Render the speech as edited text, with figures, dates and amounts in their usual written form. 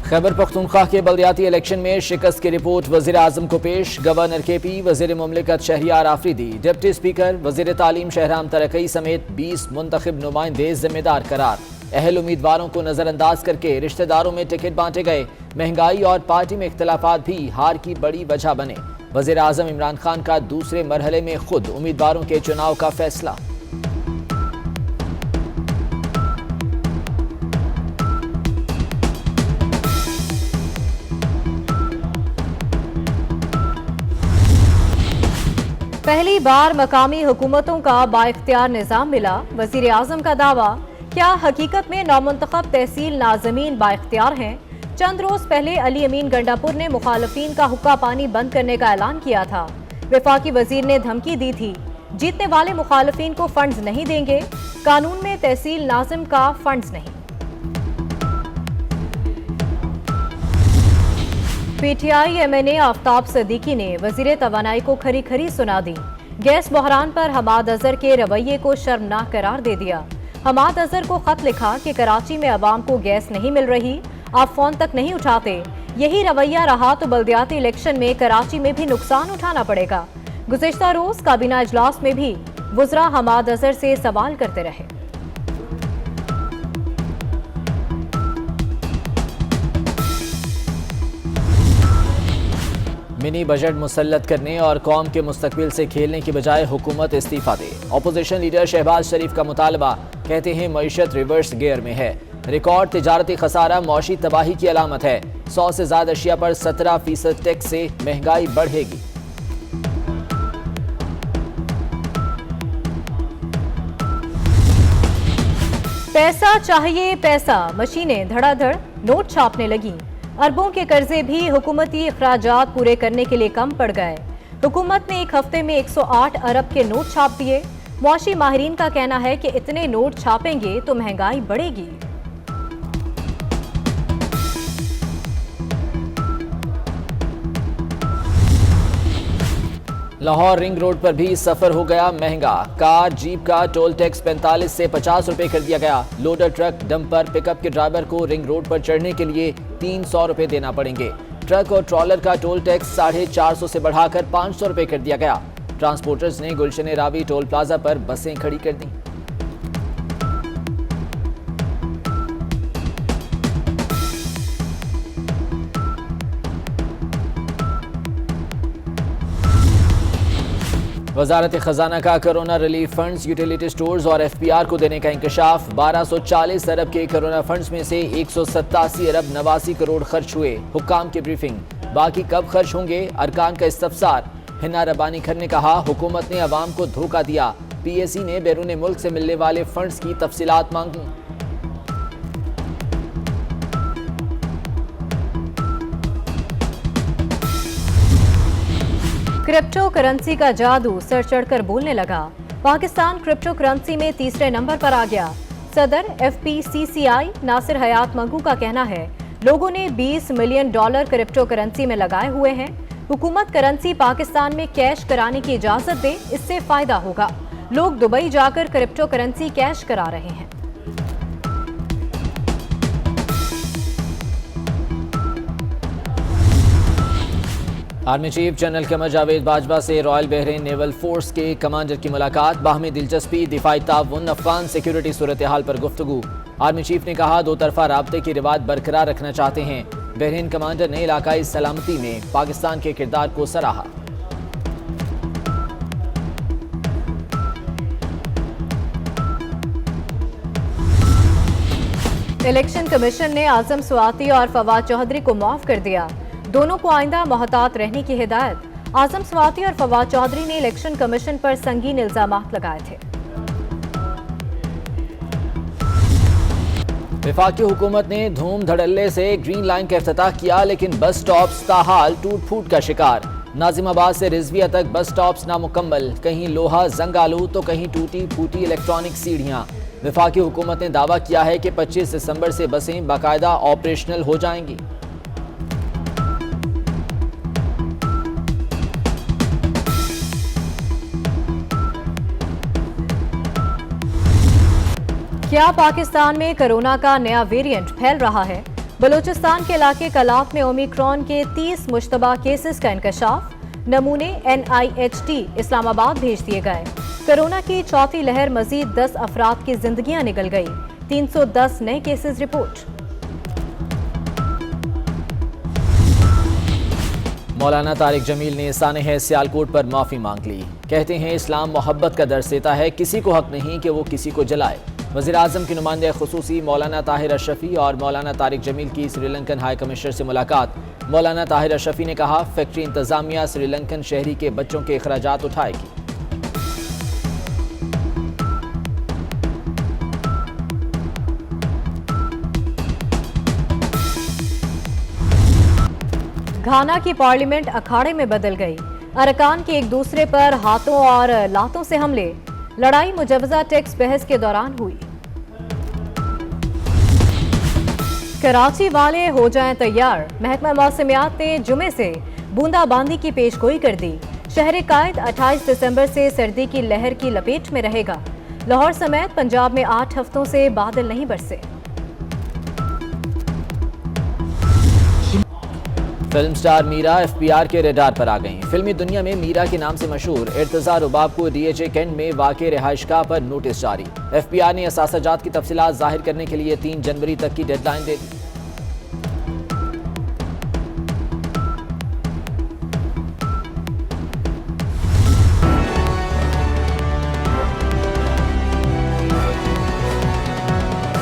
खैबर पख्तूनख्वा के बल्दियाती इलेक्शन में शिकस्त की रिपोर्ट वजीर आजम को पेश। गवर्नर KP, वजीर मुमलिकत शहरियार आफरीदी, डिप्टी स्पीकर, वजीर तालीम शहराम तरक्की समेत 20 मुंतखब नुमाइंदे जिम्मेदार करार। अहल उम्मीदवारों को नजरअंदाज करके रिश्तेदारों में टिकट बांटे गए। महंगाई और पार्टी में इख्तलाफात भी हार की बड़ी वजह बने। वजीर आजम इमरान खान का दूसरे मरहले में खुद उम्मीदवारों के चुनाव का फैसला। पहली बार मकामी हुकूमतों का बाइख्तियार निज़ाम मिला। वजीर आजम का दावा, क्या हकीकत में नौमुंतखब तहसील नाज़मीन बाइख्तियार हैं? चंद रोज पहले अली अमीन गंडापुर ने मुखालफीन का हुक्का पानी बंद करने का ऐलान किया था। वफाकी वजीर ने धमकी दी थी, जीतने वाले मुखालफीन को फंड्स नहीं देंगे। कानून में तहसील नाज़िम का फंड्स नहीं। PTI MNA आफ्ताब सदीकी ने वजीर तवानाई को खरी खरी सुना दी। गैस बहरान पर हमाद अजहर के रवैये को शर्मनाक करार दे दिया। हमाद अजहर को खत लिखा कि कराची में अवाम को गैस नहीं मिल रही, आप फोन तक नहीं उठाते। यही रवैया रहा तो बल्दियाती इलेक्शन में कराची में भी नुकसान उठाना पड़ेगा। गुज़िश्ता रोज काबीना इजलास में भी वज़रा हमाद अजहर से सवाल करते रहे। मिनी बजट मुसल्लत करने और कौम के मुस्तकबिल से खेलने की बजाय हुकूमत इस्तीफा दे। अपोजिशन लीडर शहबाज शरीफ का मुतालबा, कहते हैं मईशत रिवर्स गियर में है। रिकॉर्ड तिजारती खसारा मौशी तबाही की अलामत है। 100 से ज्यादा अशिया पर 17% टैक्स से महंगाई बढ़ेगी। पैसा चाहिए पैसा, मशीनें धड़ाधड़ नोट छापने लगी। अरबों के कर्जे भी हुकूमती अखराजात पूरे करने के लिए कम पड़ गए। हुकूमत ने एक हफ्ते में 108 अरब के नोट छाप दिए। मुआशी माहिरीन का कहना है कि इतने नोट छापेंगे तो महंगाई बढ़ेगी। लाहौर रिंग रोड पर भी सफर हो गया महंगा। कार जीप का टोल टैक्स 45 से 50 रुपए कर दिया गया। लोडर, ट्रक, डंपर, पिकअप के ड्राइवर को रिंग रोड पर चढ़ने के लिए 300 रुपए देना पड़ेंगे। ट्रक और ट्रॉलर का टोल टैक्स 450 से बढ़ाकर 500 रुपए कर दिया गया। ट्रांसपोर्टर्स ने गुलशन रावी टोल प्लाजा पर बसें खड़ी कर दी। वजारत खजाना का corona relief funds utility stores और FPR को देने का इंकशाफ। 1240 अरब के कोरोना फंड्स में से 187 अरब 89 करोड़ खर्च हुए। हुक्काम की ब्रीफिंग, बाकी कब खर्च होंगे अरकान का इस्तफसार। हिना रबानी खर ने कहा, हुकूमत ने अवाम को धोखा दिया। PAC ने बैरून मुल्क से मिलने वाले फंड्स की तफसीलात मांगी। क्रिप्टो करेंसी का जादू सर चढ़कर बोलने लगा। पाकिस्तान क्रिप्टो करेंसी में तीसरे नंबर पर आ गया। सदर FPCCI नासिर हयात मंगू का कहना है, लोगों ने $20 मिलियन क्रिप्टो करेंसी में लगाए हुए हैं। हुकूमत करेंसी पाकिस्तान में कैश कराने की इजाजत दे, इससे फायदा होगा। लोग दुबई जाकर क्रिप्टो करेंसी कैश करा रहे हैं। Army chief general Qamar Javed Bajwa से रॉयल बहरीन नेवल फोर्स के कमांडर की मुलाकात। बाहमी दिलचस्पी, दिफाई ताउन, अफगान सिक्योरिटी सूरत हाल पर गुफ्तगू। आर्मी चीफ ने कहा, दो तरफा राब्ते की रिवाज बरकरार रखना चाहते हैं। बहरीन कमांडर ने इलाकाई सलामती में पाकिस्तान के किरदार को सराहा। इलेक्शन कमीशन ने आजम स्वाति और फवाद चौधरी को माफ कर दिया। दोनों को आइंदा मोहतात रहने की हिदायत। आजम स्वाति और फवाद चौधरी ने इलेक्शन कमीशन पर संगीन इल्जामात लगाए थे। वफाकी हुकूमत ने धूम धड़ल्ले से ग्रीन लाइन का इफ्तिताह किया, लेकिन बस स्टॉप्स ताहाल टूट फूट का शिकार। नाजिमाबाद से रिजविया तक बस स्टॉप्स नामुकम्मल, कहीं लोहा जंग आलू तो कहीं टूटी फूटी इलेक्ट्रॉनिक सीढ़ियां। वफाकी हुकूमत ने दावा किया है कि 25 दिसंबर से बसें बाकायदा ऑपरेशनल हो जाएंगी। क्या पाकिस्तान में कोरोना का नया वेरिएंट फैल रहा है? बलूचिस्तान के इलाके कलाप में ओमिक्रॉन के 30 मुश्तबा केसेस का इंकशाफ। नमूने NIHT इस्लामाबाद भेज दिए गए। कोरोना की चौथी लहर, मजीद 10 अफराद की जिंदगियां निकल गई। 310 नए केसेस रिपोर्ट। मौलाना तारिक जमील ने सानेह सियालकोट पर माफ़ी मांग ली। कहते हैं इस्लाम मोहब्बत का दर्स देता है, किसी को हक नहीं कि वो किसी को जलाए। वज़ीर आज़म के नुमाइंदे खुसूसी मौलाना ताहिर अशरफी और मौलाना तारिक जमील की श्रीलंकन हाई कमिश्नर से मुलाकात। मौलाना ताहिर अशरफी ने कहा, फैक्ट्री इंतजामिया श्रीलंकन शहरी के बच्चों के अखराजात उठाएगी। घाना की पार्लियामेंट अखाड़े में बदल गई। अरकान के एक दूसरे पर हाथों और लातों से हमले। लड़ाई मुजवजा टैक्स बहस के दौरान हुई। कराची वाले हो जाएं तैयार। महकमा मौसमियात ने जुमे से बूंदाबांदी की पेशगोई कर दी। शहर कायद 28 दिसंबर से सर्दी की लहर की लपेट में रहेगा। लाहौर समेत पंजाब में 8 हफ्तों से बादल नहीं बरसे। फिल्म स्टार मीरा FBR के रेडार पर आ गईं। फिल्मी दुनिया में मीरा के नाम से मशहूर इर्तजा रुबाब को DHA कैंट में वाक़े रिहाइशगाह पर नोटिस जारी। FBR ने असासाजात की तफसीलात जाहिर करने के लिए 3 जनवरी तक की डेडलाइन दे दी।